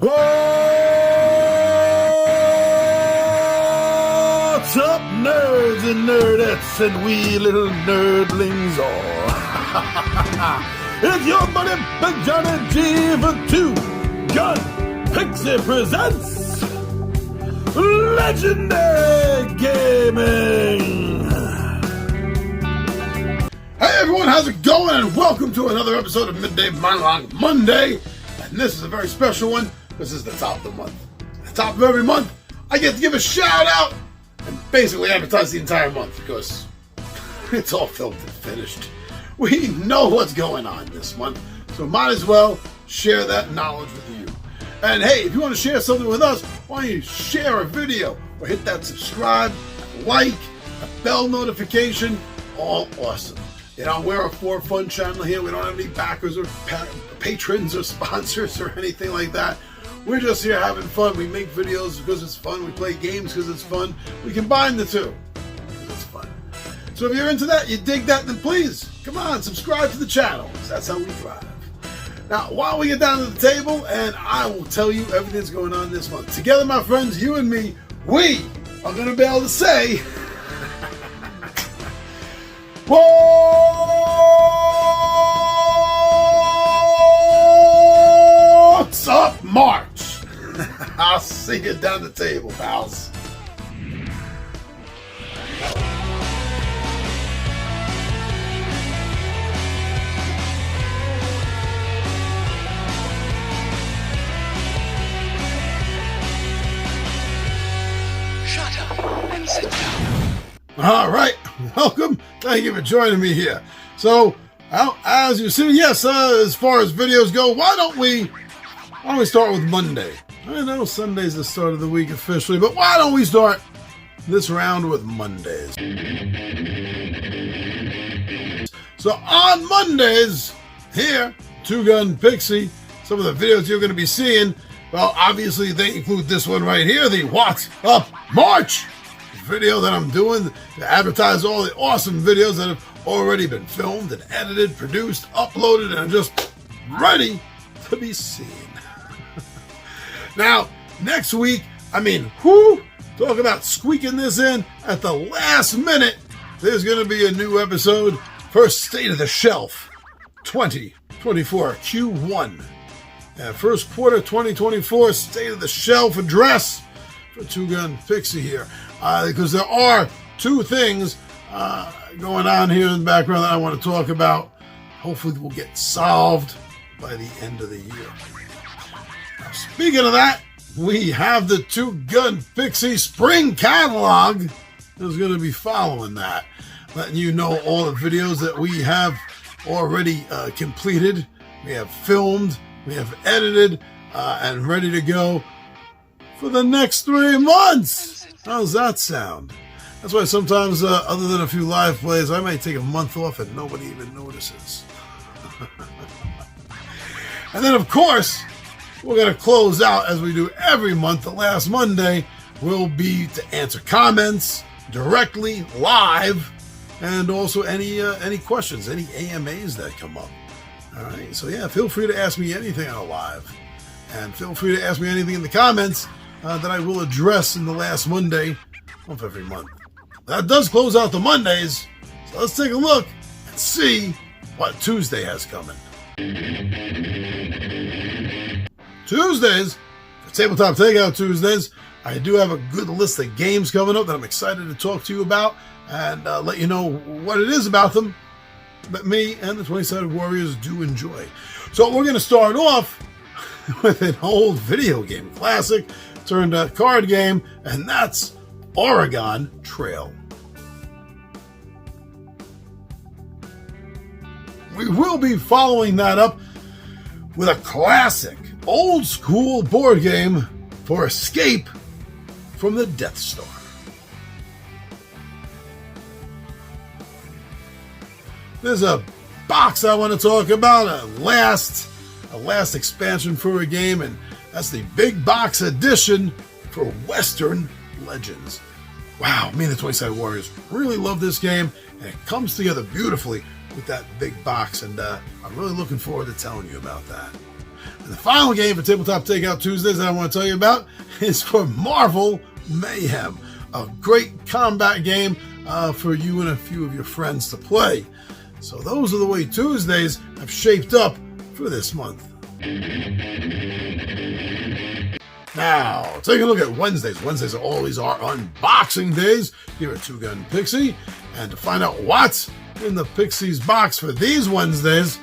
What's up, nerds and nerdettes and wee little nerdlings all? It's your buddy Big Johnny G for Two Gun Pixie presents Legendary Gaming. Hey everyone, how's it going? And welcome to another episode of Midday Monologue Monday. And this is a very special one. This is the top of the month. At the top of every month, I get to give a shout out and basically advertise the entire month because it's all filmed and finished. We know what's going on this month, so might as well share that knowledge with you. And hey, if you want to share something with us, why don't you share a video or hit that subscribe, like, a bell notification, all awesome. You know, we're a for fun channel here. We don't have any backers or patrons or sponsors or anything like that. We're just here having fun. We make videos because it's fun. We play games because it's fun. We combine the two because it's fun. So if you're into that, you dig that, then please, come on, subscribe to the channel. That's how we thrive. Now, while we get down to the table, and I will tell you everything that's going on this month. Together, my friends, you and me, we are going to be able to say, what's up, March? I'll see you down the table, pals. Shut up and sit down. All right, welcome. Thank you for joining me here. So, as you see, yes, as far as videos go, why don't we start with Monday? I know Sunday's the start of the week officially, but why don't we start this round with Mondays? So on Mondays, here, Two Gun Pixie, some of the videos you're going to be seeing, well, obviously they include this one right here, the What's Up March video that I'm doing to advertise all the awesome videos that have already been filmed and edited, produced, uploaded, and are just ready to be seen. Now, next week, talk about squeaking this in at the last minute. There's going to be a new episode for State of the Shelf 2024 Q1. First quarter 2024 State of the Shelf address for Two Gun Pixie here. Because there are two things going on here in the background that I want to talk about. Hopefully will get solved by the end of the year. Now, speaking of that, we have the Two Gun Pixie Spring Catalog that's going to be following that. Letting you know all the videos that we have already completed. We have filmed, we have edited, and ready to go for the next 3 months. How's that sound? That's why sometimes, other than a few live plays, I might take a month off and nobody even notices. And then, of course, we're going to close out as we do every month. The last Monday will be to answer comments directly, live, and also any questions, any AMAs that come up. All right, so yeah, feel free to ask me anything on live. And feel free to ask me anything in the comments that I will address in the last Monday of every month. That does close out the Mondays, so let's take a look and see what Tuesday has coming. Tuesdays, for Tabletop Takeout Tuesdays, I do have a good list of games coming up that I'm excited to talk to you about and let you know what it is about them that me and the 20-Sided Warriors do enjoy. So we're going to start off with an old video game classic turned a card game, and that's Oregon Trail. We will be following that up with a classic, old school board game for Escape from the Death Star. There's a box I want to talk about, a last expansion for a game, and that's the big box edition for Western Legends. Wow, me and the 20-Sided Warriors really love this game, and it comes together beautifully with that big box, and I'm really looking forward to telling you about that. And the final game for Tabletop Takeout Tuesdays that I want to tell you about is for Marvel Mayhem, a great combat game for you and a few of your friends to play. So those are the way Tuesdays have shaped up for this month. Now, take a look at Wednesdays. Wednesdays are always our unboxing days here at Two Gun Pixie. And to find out what's in the Pixie's box for these Wednesdays,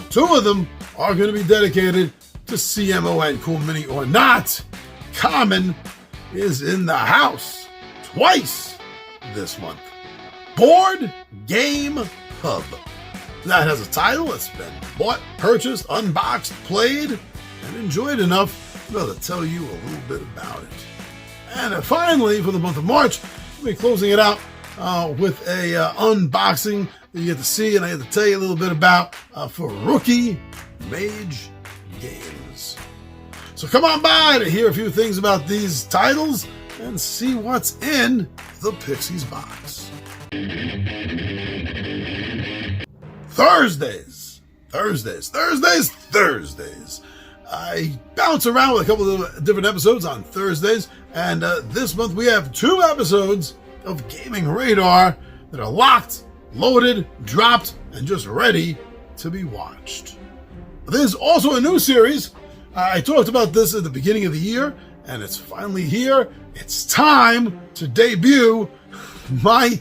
two of them are going to be dedicated to CMON, Cool Mini or Not. Common is in the house twice this month. Board Game Hub. That has a title that's been bought, purchased, unboxed, played, and enjoyed enough to tell you a little bit about it. And finally, for the month of March, we'll be closing it out with a unboxing that you get to see and I get to tell you a little bit about for Rookie Mage Games. So come on by to hear a few things about these titles and see what's in the Pixie's box. Thursdays. I bounce around with a couple of different episodes on Thursdays, and this month we have 2 episodes of Gaming Radar that are locked, loaded, dropped, and just ready to be watched. There's also a new series. I talked about this at the beginning of the year, and it's finally here. It's time to debut my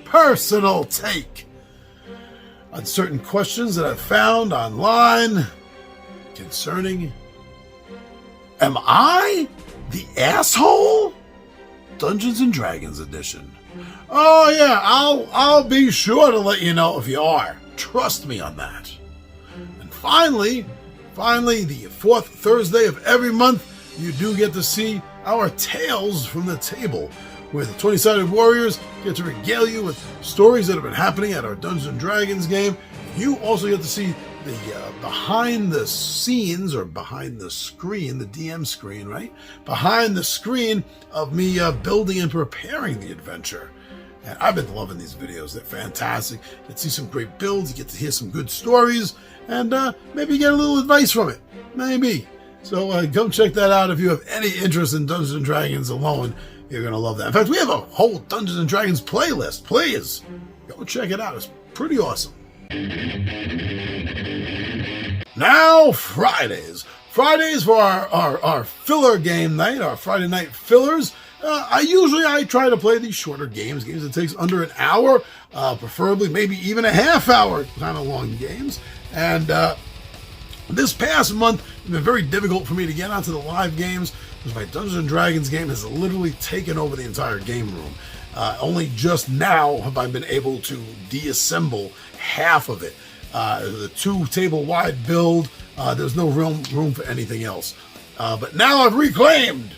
personal take on certain questions that I've found online concerning, am I the asshole? Dungeons and Dragons edition. Oh yeah, I'll be sure to let you know if you are. Trust me on that. And finally, the 4th Thursday of every month, you do get to see our Tales from the Table, where the 20-sided warriors get to regale you with stories that have been happening at our Dungeons and Dragons game. You also get to see the behind the scenes, or behind the screen, the DM screen, right? Behind the screen of me building and preparing the adventure. And I've been loving these videos. They're fantastic. You get to see some great builds. You get to hear some good stories. And maybe get a little advice from it. Maybe. So come check that out if you have any interest in Dungeons and Dragons alone. You're going to love that. In fact, we have a whole Dungeons and Dragons playlist. Please go check it out. It's pretty awesome. Now, Fridays. Fridays for our filler game night, our Friday night fillers. I try to play these shorter games that takes under an hour, preferably maybe even a half hour kind of long games. And this past month, it's been very difficult for me to get onto the live games because my Dungeons and Dragons game has literally taken over the entire game room. Only just now have I been able to deassemble half of it. The 2 table wide build, there's no room for anything else. But now I've reclaimed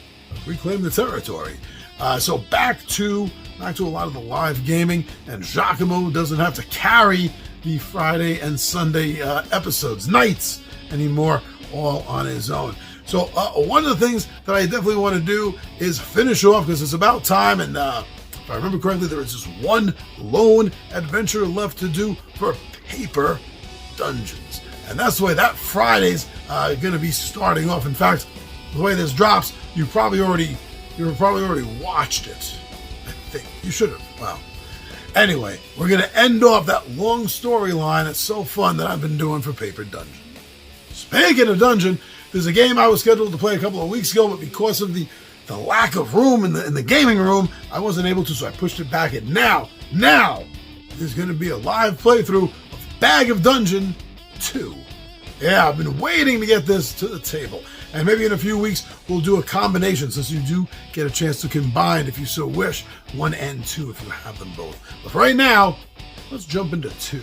the territory. So back to a lot of the live gaming, and Giacomo doesn't have to carry the Friday and Sunday nights anymore, all on his own. So one of the things that I definitely want to do is finish off, because it's about time, and if I remember correctly, there is just one lone adventure left to do for Paper Dungeons. And that's the way that Friday's going to be starting off. In fact, the way this drops, you probably already watched it. I think you should have. Well, anyway, we're going to end off that long storyline. It's so fun that I've been doing for Paper Dungeon. Speaking of Dungeon, there's a game I was scheduled to play a couple of weeks ago, but because of the lack of room in the gaming room, I wasn't able to, so I pushed it back. And now there's going to be a live playthrough of Bag of Dungeon 2. Yeah, I've been waiting to get this to the table. And maybe in a few weeks, we'll do a combination, since you do get a chance to combine, if you so wish, 1 and 2 if you have them both. But for right now, let's jump into 2.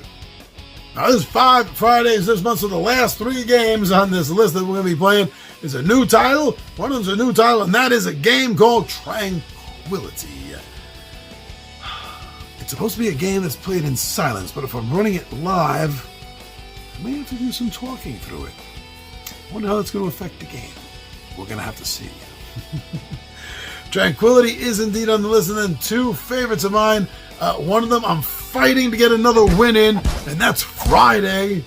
Now, this is 5 Fridays this month, so the last 3 games on this list that we're going to be playing is a new title. One of them's a new title, and that is a game called Tranquility. It's supposed to be a game that's played in silence, but if I'm running it live, I may have to do some talking through it. I wonder how that's going to affect the game. We're going to have to see. Tranquility is indeed on the list, and then 2 favorites of mine. One of them I'm fighting to get another win in, and that's Friday.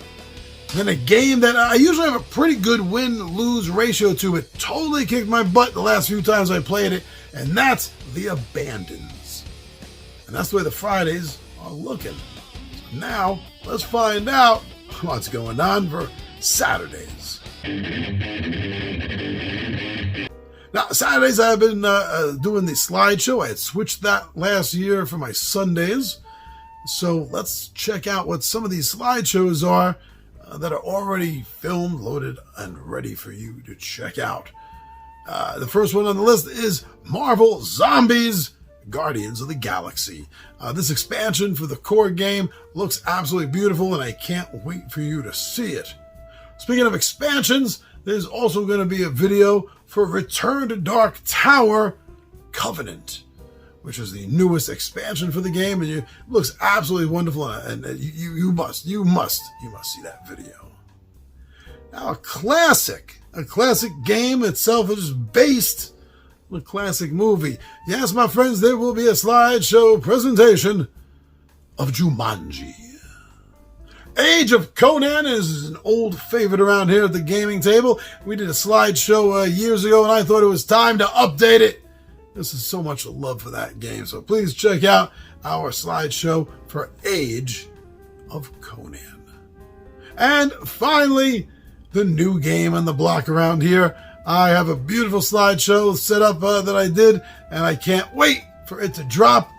Then a game that I usually have a pretty good win-lose ratio to. It totally kicked my butt the last few times I played it, and that's The Abandons. And that's the way the Fridays are looking. So now, let's find out what's going on for Saturdays. Now, Saturdays I've been doing the slideshow. I had switched that last year for my Sundays. So let's check out what some of these slideshows are that are already filmed, loaded, and ready for you to check out. The first one on the list is Marvel Zombies Guardians of the Galaxy. This expansion for the core game looks absolutely beautiful, and I can't wait for you to see it. Speaking of expansions, there's also going to be a video for Return to Dark Tower Covenant, which is the newest expansion for the game, and it looks absolutely wonderful, and you must see that video. Now, a classic game itself is based on a classic movie. Yes, my friends, there will be a slideshow presentation of Jumanji. Age of Conan is an old favorite around here at the gaming table. We did a slideshow years ago, and I thought it was time to update it. This is so much love for that game, so please check out our slideshow for Age of Conan. And finally, the new game on the block around here. I have a beautiful slideshow set up that I did, and I can't wait for it to drop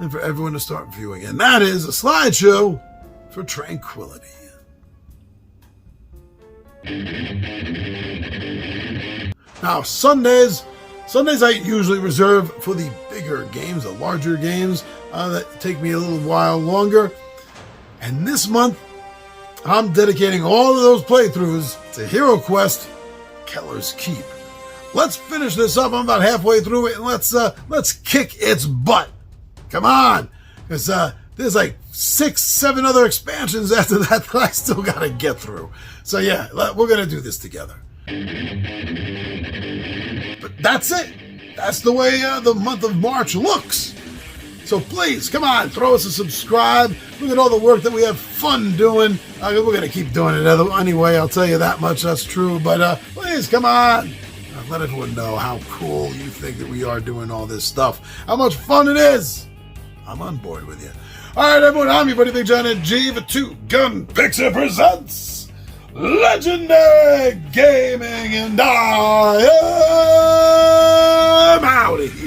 and for everyone to start viewing. And that is a slideshow for Tranquility. Now, Sundays I usually reserve for the bigger games, the larger games that take me a little while longer. And this month, I'm dedicating all of those playthroughs to Hero Quest Keller's Keep. Let's finish this up. I'm about halfway through it, and let's kick its butt. Come on, because there's like 6-7 other expansions after that I still got to get through. So yeah, we're going to do this together. But that's it. That's the way the month of March looks. So please, come on, throw us a subscribe. Look at all the work that we have fun doing. We're going to keep doing it anyway, I'll tell you that much, that's true. But please, come on. Let everyone know how cool you think that we are doing all this stuff. How much fun it is. I'm on board with you. All right, everyone, I'm your buddy Big John and G for Two Gun Picture presents Legendary Gaming, and I am out of here.